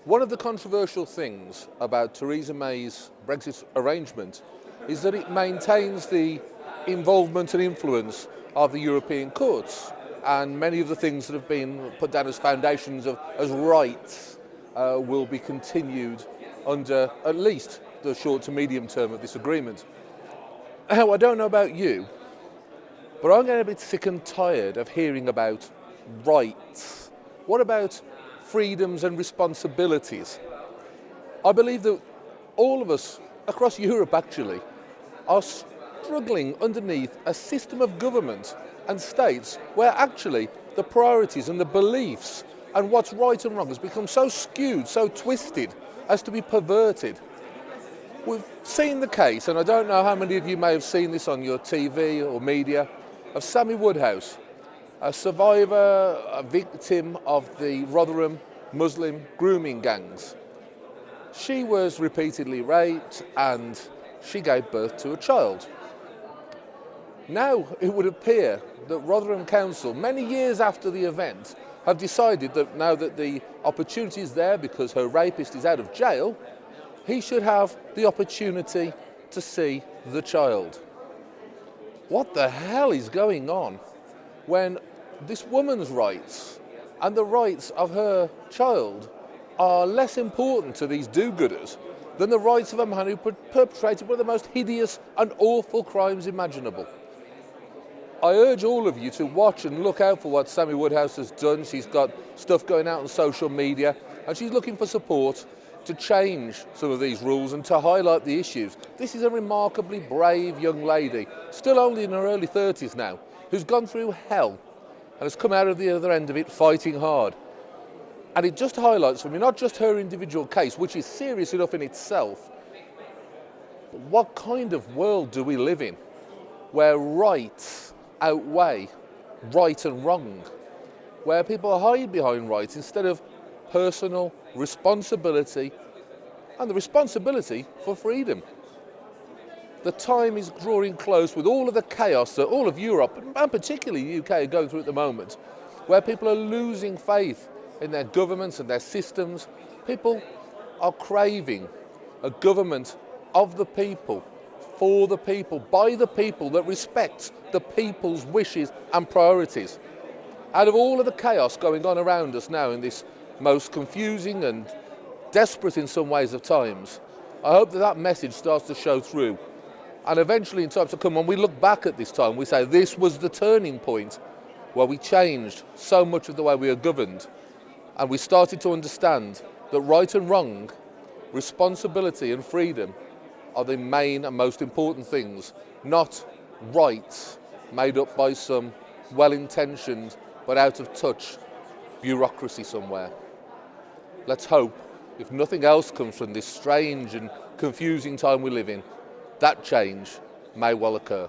One of the controversial things about Theresa May's Brexit arrangement is that it maintains the involvement and influence of the European courts, and many of the things that have been put down as foundations as rights will be continued under at least the short to medium term of this agreement. Now, I don't know about you, but I'm getting a bit sick and tired of hearing about rights. What about freedoms and responsibilities? I believe that all of us across Europe actually are struggling underneath a system of government and states where actually the priorities and the beliefs and what's right and wrong has become so skewed, so twisted as to be perverted. We've seen the case, and I don't know how many of you may have seen this on your TV or media, of Sammy Woodhouse, a survivor, a victim of the Rotherham Muslim grooming gangs. She was repeatedly raped and she gave birth to a child. Now it would appear that Rotherham Council, many years after the event, have decided that now that the opportunity is there because her rapist is out of jail, he should have the opportunity to see the child. What the hell is going on when this woman's rights and the rights of her child are less important to these do-gooders than the rights of a man who perpetrated one of the most hideous and awful crimes imaginable? I urge all of you to watch and look out for what Sammy Woodhouse has done. She's got stuff going out on social media and she's looking for support to change some of these rules and to highlight the issues. This is a remarkably brave young lady, still only in her early 30s now, who's gone through hell and has come out of the other end of it fighting hard. And it just highlights for me not just her individual case, which is serious enough in itself, but what kind of world do we live in where rights outweigh right and wrong, where people hide behind rights instead of personal responsibility and the responsibility for freedom. The time is drawing close with all of the chaos that all of Europe, and particularly the UK, are going through at the moment, where people are losing faith in their governments and their systems. People are craving a government of the people, for the people, by the people, that respects the people's wishes and priorities. Out of all of the chaos going on around us now in this most confusing and desperate in some ways of times, I hope that that message starts to show through. And eventually in times to come, when we look back at this time, we say this was the turning point where we changed so much of the way we are governed. And we started to understand that right and wrong, responsibility and freedom are the main and most important things, not rights made up by some well-intentioned but out of touch bureaucracy somewhere. Let's hope, if nothing else comes from this strange and confusing time we live in, that change may well occur.